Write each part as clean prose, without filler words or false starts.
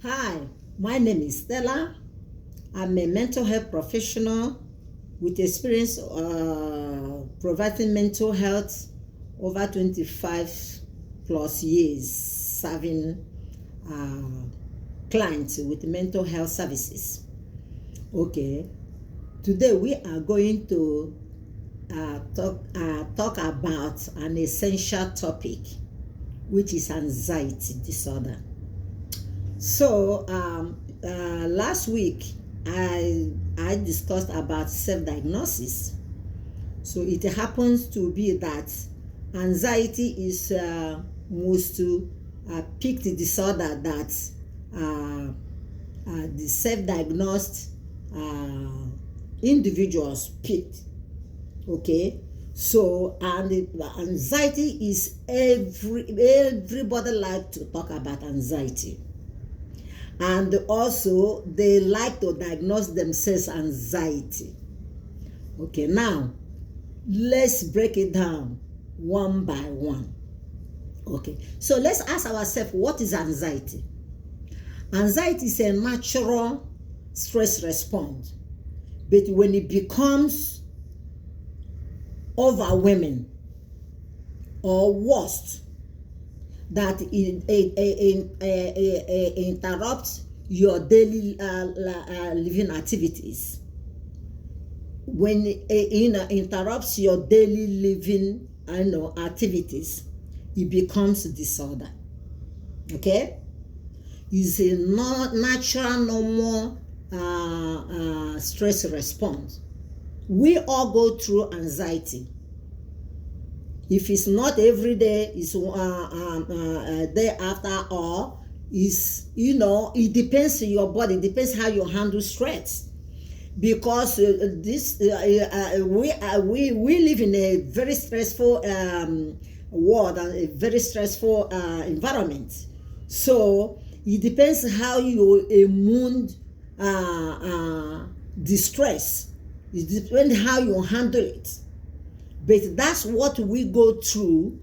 Hi, my name is Stella. I'm a mental health professional with experience providing mental health over 25 plus years, serving clients with mental health services. Okay, today we are going to talk about an essential topic, which is anxiety disorder. So last week I discussed about self-diagnosis. So it happens to be that anxiety is most picked disorder that the self-diagnosed individuals picked. Okay, so and the anxiety is everybody like to talk about anxiety. And also they like to diagnose themselves anxiety. Okay, now let's break it down one by one. Okay, so let's ask ourselves, what is anxiety? Anxiety is a natural stress response, but when it becomes overwhelming or worse, that it interrupts your daily living activities. When it interrupts your daily living activities, it becomes a disorder. Okay, it's a natural normal stress response. We all go through anxiety. If it's not every day, it's day after, or is it depends on your body. It depends how you handle stress, because we live in a very stressful world and a very stressful environment. So it depends how you immune the stress. It depends how you handle it. But that's what we go through,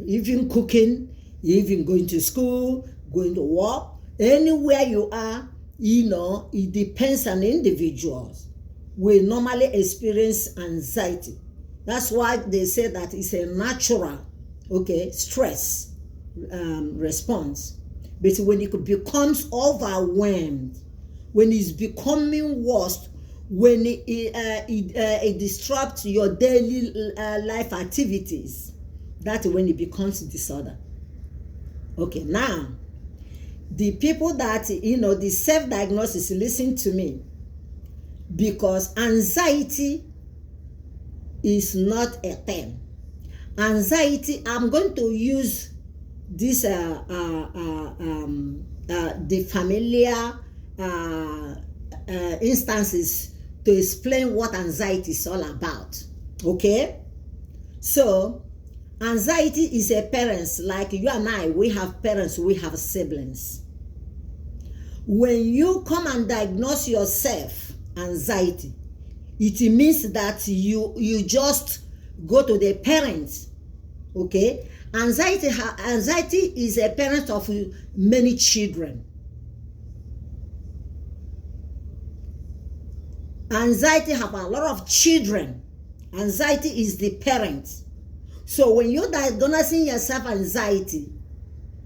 even cooking, even going to school, going to work, anywhere you are, it depends on individuals. We normally experience anxiety. That's why they say that it's a natural, stress response. But when it becomes overwhelmed, when it's becoming worse, when it disrupts your daily life activities, that's when it becomes disorder. Okay, now the people that the self-diagnosis, listen to me, because anxiety is not a term. Anxiety, I'm going to use this the familiar instances to explain what anxiety is all about. Okay, so anxiety is a parents, like you and I. We have parents, we have siblings. When you come and diagnose yourself anxiety, it means that you just go to the parents. Okay, anxiety is a parent of many children. Anxiety have a lot of children. Anxiety is the parent. So when you're diagnosing yourself anxiety,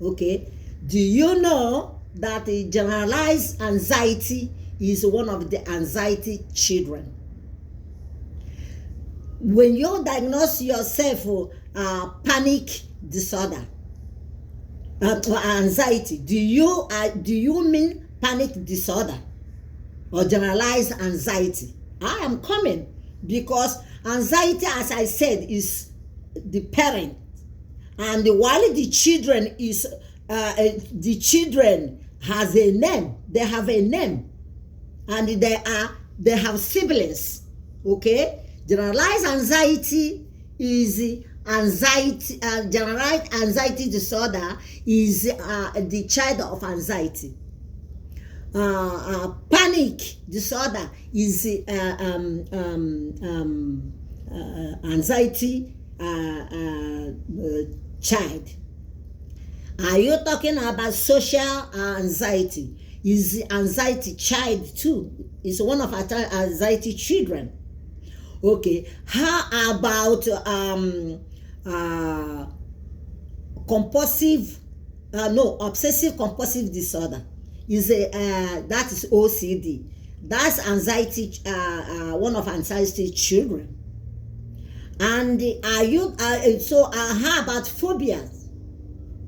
okay, do you know that the generalized anxiety is one of the anxiety children? When you diagnose yourself panic disorder, anxiety, do you mean panic disorder or generalized anxiety? I am coming, because anxiety, as I said, is the parent, and while the children is the children has a name. They have a name, and they have siblings. Okay, generalized anxiety is anxiety. Generalized anxiety disorder is the child of anxiety. Panic disorder is anxiety child. Are you talking about social anxiety? Is anxiety child too? It's one of our anxiety children. Okay. How about obsessive compulsive disorder? Is that is OCD. That's anxiety, one of anxiety children. And how about phobias?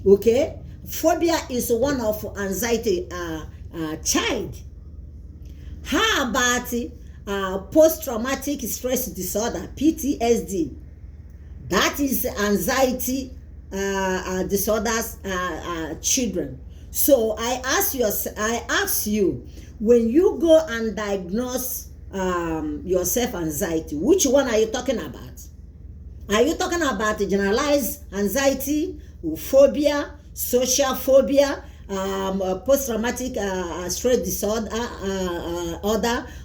Okay, phobia is one of anxiety child. How about post-traumatic stress disorder, PTSD? That is anxiety disorders children. So I ask you, when you go and diagnose yourself anxiety, which one are you talking about? Are you talking about generalized anxiety, phobia, social phobia, post-traumatic stress disorder,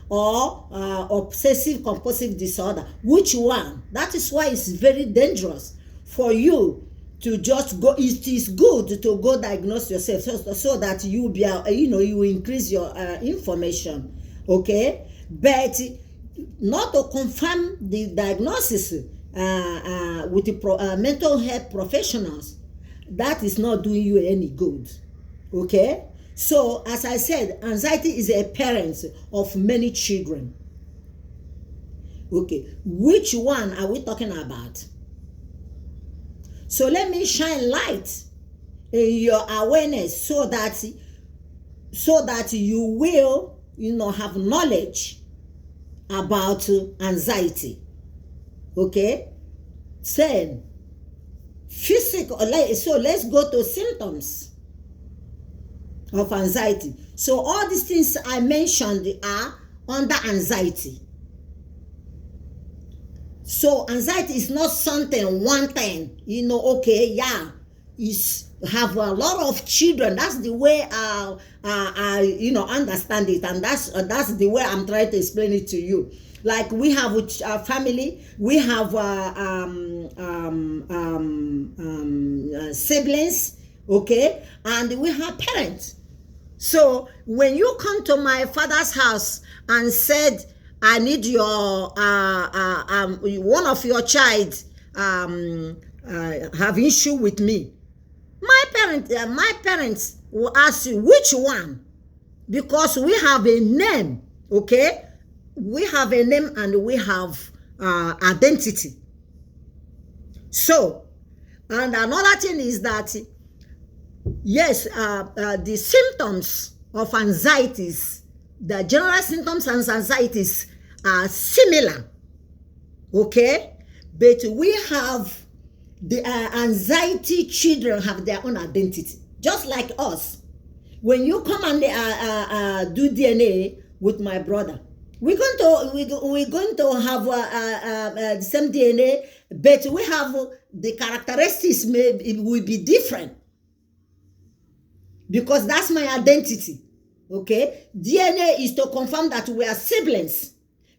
or obsessive compulsive disorder? Which one? That is why it's very dangerous for you to just go. It is good to go diagnose yourself so that you be you increase your information, okay? But not to confirm the diagnosis with the mental health professionals. That is not doing you any good, okay? So as I said, anxiety is a parent of many children. Okay, which one are we talking about? So let me shine light in your awareness so that you will have knowledge about anxiety. Okay, then physical. So let's go to symptoms of anxiety. So all these things I mentioned are under anxiety. So anxiety is not something, one thing, okay, yeah, is have a lot of children. That's the way I understand it, and that's the way I'm trying to explain it to you. Like we have with our family, we have siblings, okay, and we have parents. So when you come to my father's house and said, I need your one of your child have issue with me, my parents will ask you which one, because we have a name, okay? We have a name and we have identity. So, and another thing is that yes, the symptoms of anxieties, the general symptoms and anxieties are similar, okay? But we have the anxiety children have their own identity, just like us. When you come and do DNA with my brother, we're going to have the same DNA, but we have the characteristics will be different, because that's my identity. Okay, DNA is to confirm that we are siblings,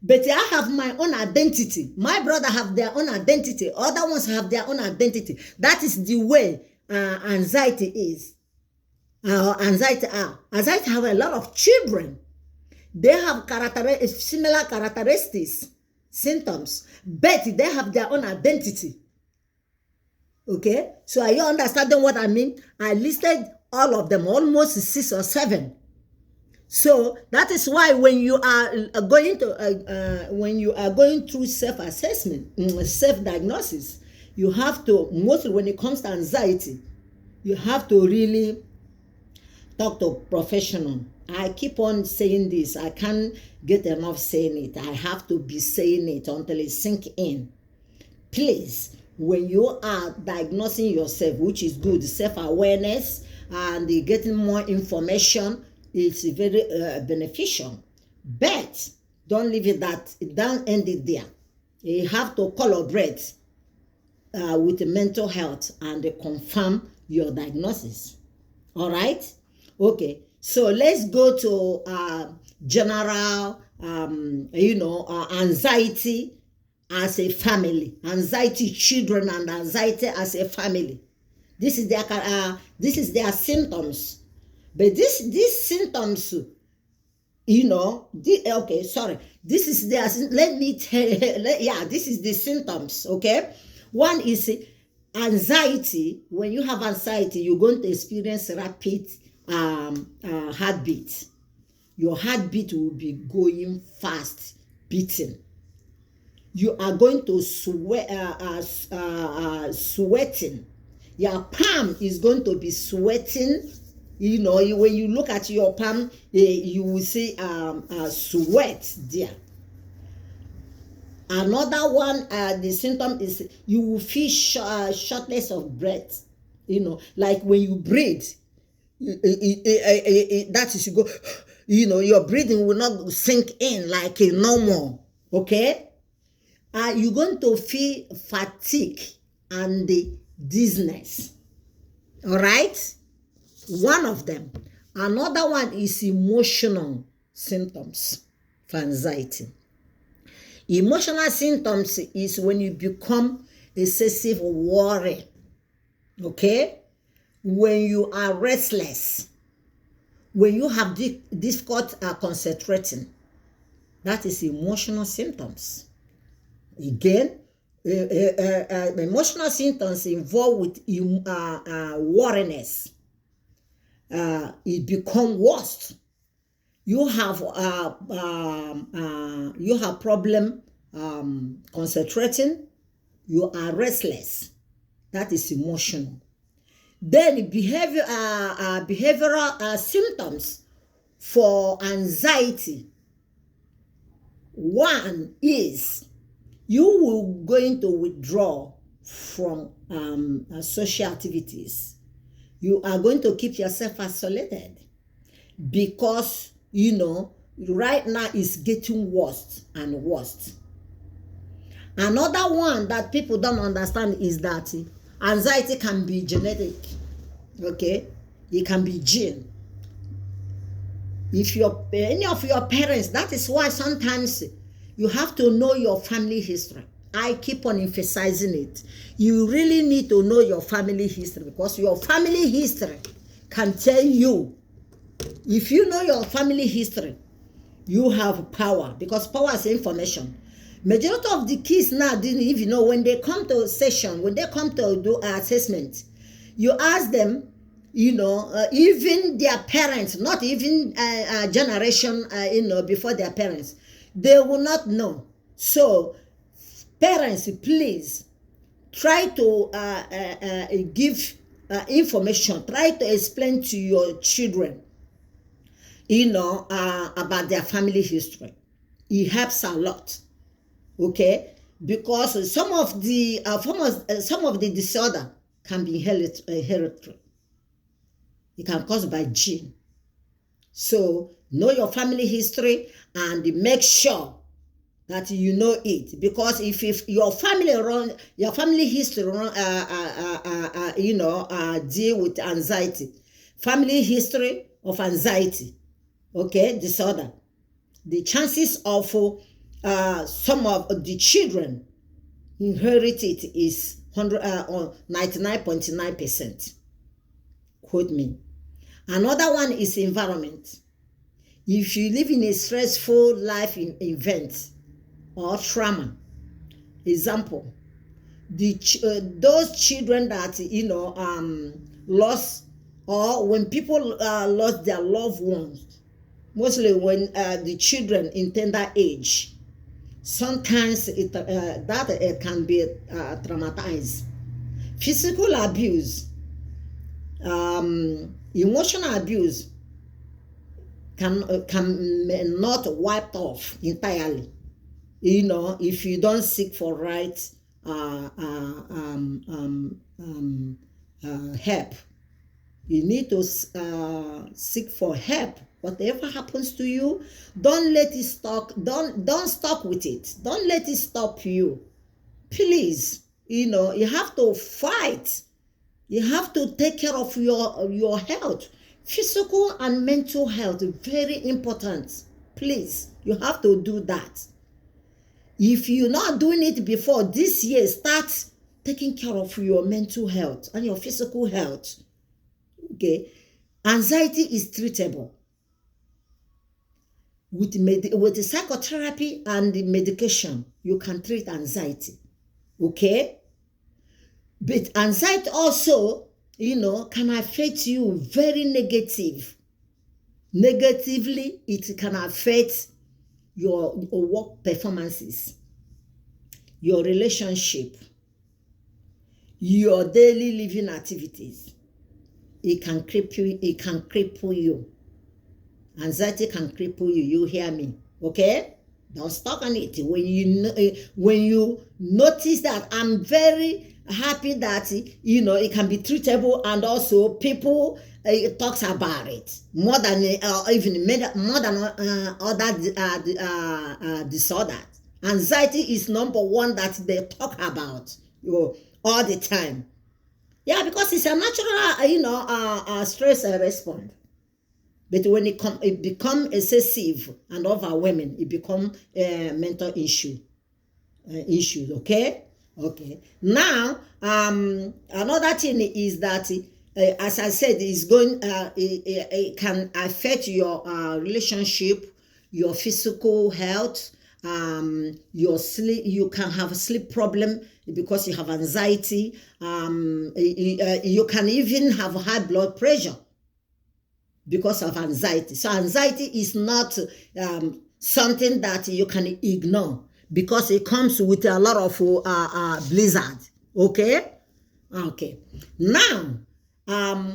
but I have my own identity. My brother have their own identity. Other ones have their own identity. That is the way anxiety is. Anxiety have a lot of children. They have similar characteristics, symptoms, but they have their own identity. Okay, so are you understanding what I mean? I listed all of them, almost 6 or 7. So that is why when you are going through self-assessment, self-diagnosis, you have to, mostly when it comes to anxiety, you have to really talk to a professional. I keep on saying this. I can't get enough saying it. I have to be saying it until it sinks in. Please, when you are diagnosing yourself, which is good, self-awareness and getting more information, it's very beneficial. But don't leave it that, don't end it there. You have to collaborate with the mental health and confirm your diagnosis. All right? Okay. So let's go to general, anxiety as a family, anxiety children and anxiety as a family. This is their symptoms. But these symptoms, okay, sorry. This is their, let me tell, this is the symptoms, okay? One is anxiety. When you have anxiety, you're going to experience rapid heartbeat. Your heartbeat will be going fast, beating. You are going to sweating. Your palm is going to be sweating. When you look at your palm, you will see sweat there. Another one, the symptom is you will feel shortness of breath. Like when you breathe, that is, you go, your breathing will not sink in like a normal. Okay, you're going to feel fatigue and dizziness. All right, one of them. Another one is emotional symptoms for anxiety. Emotional symptoms is when you become excessive worry. Okay, when you are restless, when you have difficult concentrating, that is emotional symptoms. Again, emotional symptoms involved with worriness. It become worse. You have problem concentrating. You are restless. That is emotional. Then behavioral symptoms for anxiety. One is you will going to withdraw from social activities. You are going to keep yourself isolated because right now it's getting worse and worse. Another one that people don't understand is that anxiety can be genetic. Okay, it can be gene. If any of your parents, that is why sometimes you have to know your family history. I keep on emphasizing it. You really need to know your family history, because your family history can tell you. If you know your family history, you have power, because power is information. Majority of the kids now didn't even know. When they come to session, when they come to do assessment, you ask them, even their parents, not even a generation, before their parents, they will not know. So parents, please try to give information. Try to explain to your children, about their family history. It helps a lot. Okay, because some of the disorder can be hereditary. It can cause by gene. So know your family history and make sure that you know it, because if your family history deal with anxiety, family history of anxiety, okay, disorder, the chances of some of the children inherit it is 99.9%. Quote me. Another one is environment. If you live in a stressful life event or trauma, example, those children that lost, or when people lost their loved ones, mostly when the children in tender age, sometimes it can be traumatized. Physical abuse, emotional abuse can not wiped off entirely. If you don't seek for right help. You need to seek for help. Whatever happens to you, don't let it stop. Don't stop with it. Don't let it stop you. Please, you have to fight. You have to take care of your health. Physical and mental health, very important. Please, you have to do that. If you're not doing it before this year, start taking care of your mental health and your physical health. Okay, anxiety is treatable with the psychotherapy and the medication. You can treat anxiety. Okay, but anxiety also, can affect you very negatively. It can affect your work performances, your relationship, your daily living activities. It can cripple you. Anxiety can cripple you. You hear me? Okay? Don't stuck on it. When you notice that, I'm very happy that it can be treatable, and also people talks about it more than other disorders. Anxiety is number one that they talk about all the time. Yeah, because it's a natural stress response. But when it become excessive and overwhelming, it become a mental issue. Okay. Now, another thing is that, as I said, it can affect your relationship, your physical health, your sleep. You can have a sleep problem because you have anxiety. You can even have high blood pressure because of anxiety. So anxiety is not something that you can ignore, because it comes with a lot of blizzard. Okay. Now,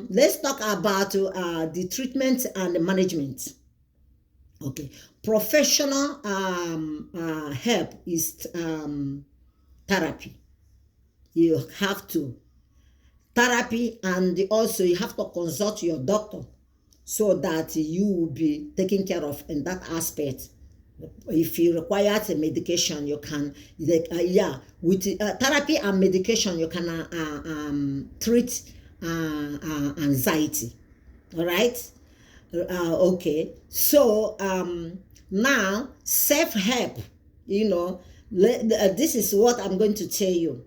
let's talk about the treatment and the management. Okay. Professional help is therapy. You have to therapy, and also you have to consult your doctor, so that you will be taken care of in that aspect. If you require a medication, you can, with therapy and medication, you can treat anxiety. All right. Okay. So now, self-help. This is what I'm going to tell you.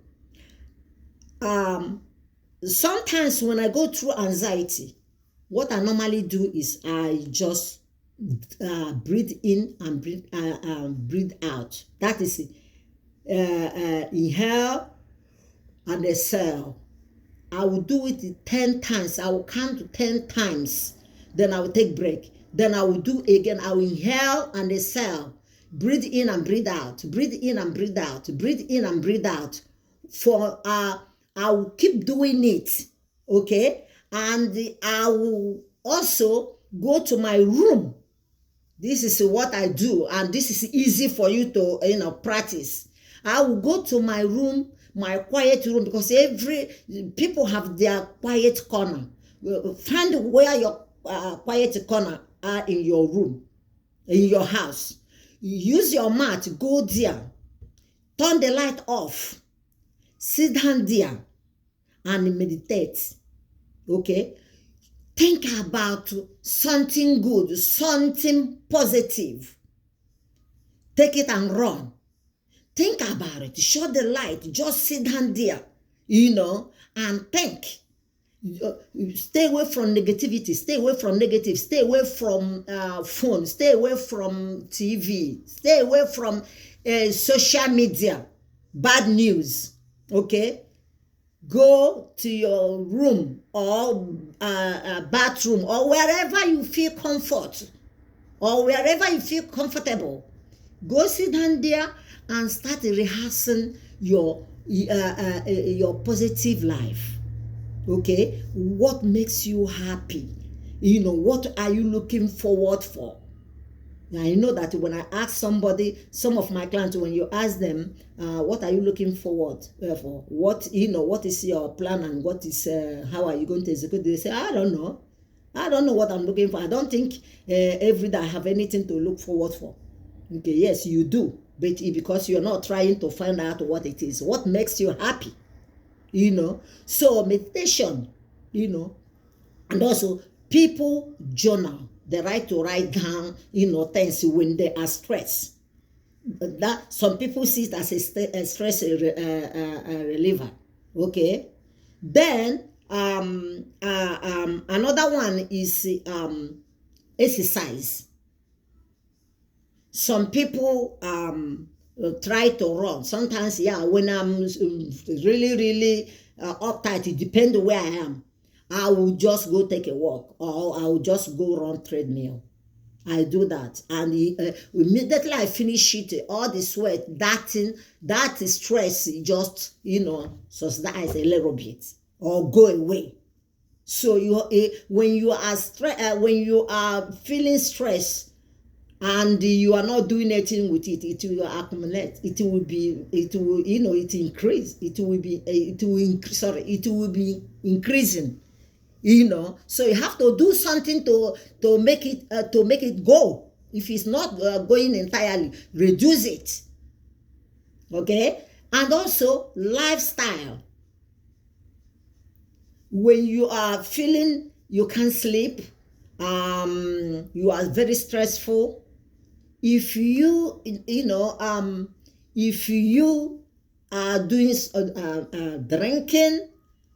Sometimes when I go through anxiety, what I normally do is I just breathe in and breathe out. That is inhale and exhale. I will do it 10 times. I will count to 10 times. Then I will take break. Then I will do again. I will inhale and exhale. Breathe in and breathe out. Breathe in and breathe out. Breathe in and breathe out. I will keep doing it. Okay. And I will also go to my room. This is what I do, and this is easy for you to practice. I will go to my room, my quiet room, because people have their quiet corner. Find where your quiet corner are in your room, in your house. Use your mat, go there, turn the light off, sit down there and meditate. Okay? Think about something good, something positive. Take it and run. Think about it. Shut the light. Just sit down there, and think. Stay away from negativity. Stay away from negative. Stay away from phone. Stay away from TV. Stay away from social media. Bad news. Okay? Go to your room or bathroom or wherever you feel comfort or wherever you feel comfortable. Go sit down there and start rehearsing your positive life. Okay, what makes you happy? What are you looking forward for? I know that when I ask somebody, some of my clients, when you ask them, what are you looking forward for? What is your plan, and what is how are you going to execute? They say, I don't know. I don't know what I'm looking for. I don't think every day I have anything to look forward for. Okay, yes, you do, but because you're not trying to find out what it is, what makes you happy. So meditation, and also people journal. They write down, things when they are stressed. That some people see it as a stress reliever. Okay. Then another one is exercise. Some people try to run. Sometimes, yeah, when I'm really, really uptight, it depends where I am. I will just go take a walk, or I will just go run treadmill. I do that, and immediately I finish it, all the sweat, that thing, that stress, just subsides a little bit or go away. So when you are when you are feeling stress and you are not doing anything with it, it will accumulate. It will it increase. It will be increasing. So you have to do something to make it go. If it's not going entirely, reduce it. Okay. And also lifestyle. When you are feeling you can't sleep, you are very stressful, if you are doing drinking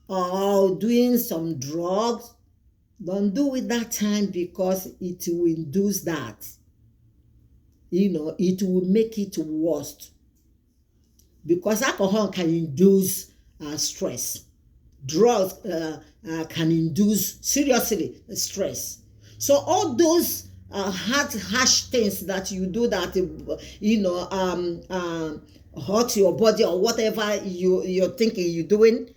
or doing some drugs, don't do it that time, because it will induce that. It will make it worse, because alcohol can induce stress. Drugs can induce seriously stress. So all those harsh things that you do that hurt your body, or whatever you're thinking you're doing,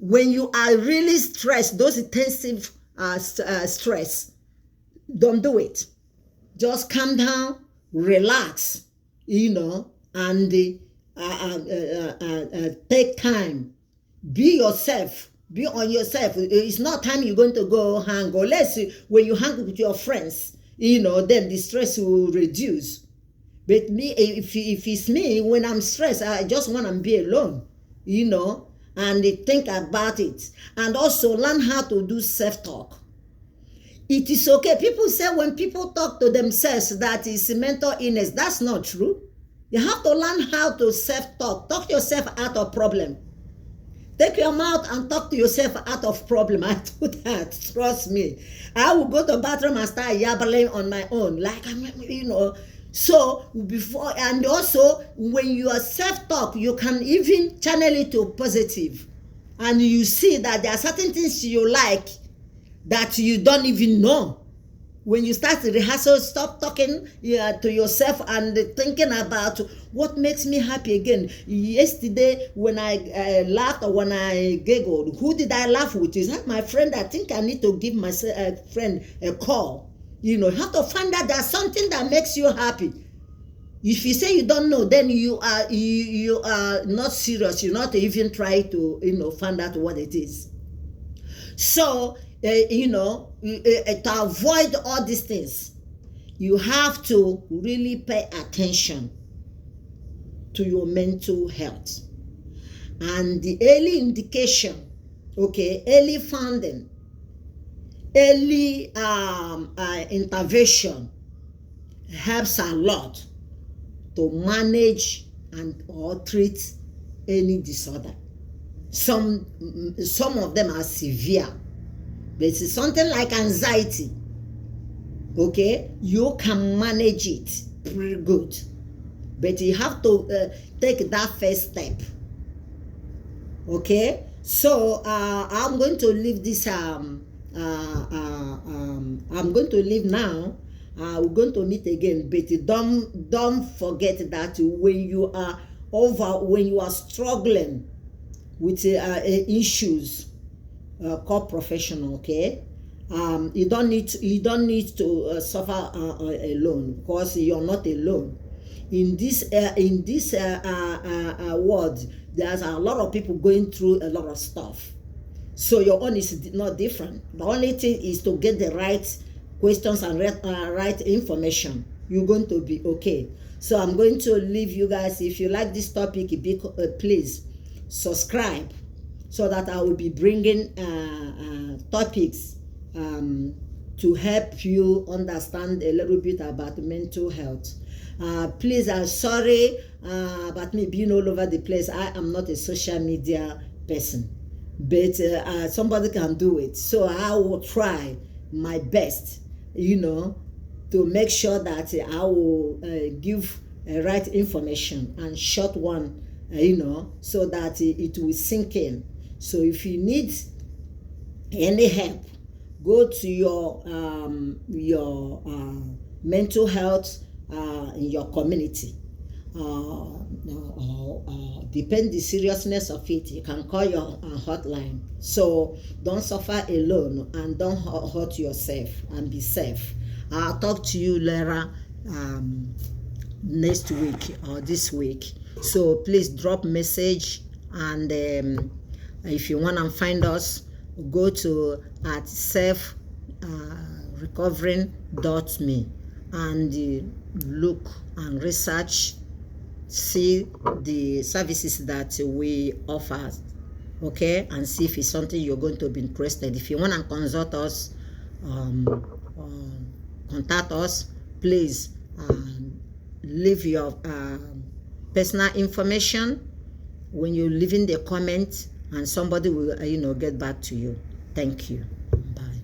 when you are really stressed, those intensive stress, don't do it. Just calm down, relax, and take time. Be yourself. Be on yourself. It's not time you're going to go hang, unless when you hang with your friends, then the stress will reduce. But me, if it's me, when I'm stressed, I just want to be alone, and think about it. And also learn how to do self-talk. It is okay. People say when people talk to themselves that is mental illness. That's not true. You have to learn how to self-talk. Talk yourself out of problem. Take your mouth and talk to yourself out of problem. I do that. Trust me. I will go to the bathroom and start yabbling on my own. Like, So before, and also when you are self-talk, you can even channel it to positive. And you see that there are certain things you like that you don't even know. When you start the rehearsal, stop talking to yourself and thinking about what makes me happy again. Yesterday, when I laughed or when I giggled, who did I laugh with? Is that my friend? I think I need to give my friend a call. You have to find out there's something that makes you happy. If you say you don't know, then you are not serious. You're not even trying to find out what it is. So to avoid all these things, you have to really pay attention to your mental health. And the early indication, early finding, early intervention helps a lot to manage or treat any disorder. Some of them are severe, but it's something like anxiety. You can manage it pretty good, but you have to take that first step. So I'm going to leave this. I'm going to leave now. We're going to meet again, but don't forget that when you are struggling with issues, call professional. You don't need to suffer alone, because you're not alone in this world. There's a lot of people going through a lot of stuff, so your own is not different. The only thing is to get the right questions and right information. You're going to be okay. So I'm going to leave you guys. If you like this topic, please subscribe, so that I will be bringing topics to help you understand a little bit about mental health. Please, I'm sorry about me being all over the place. I am not a social media person, but somebody can do it. So I will try my best, to make sure that I will give right information and short one, so that it will sink in. So if you need any help, go to your mental health in your community. Depend the seriousness of it, you can call your hotline. So don't suffer alone and don't hurt yourself, and be safe. I'll talk to you later, next week or this week. So please drop message, and if you want to find us, go to at self-recovering.me and look and research, see the services that we offer, okay, and see if it's something you're going to be interested. If you want to consult us, contact us, please leave your personal information when you leave in the comment, and somebody will get back to you. Thank you. Bye.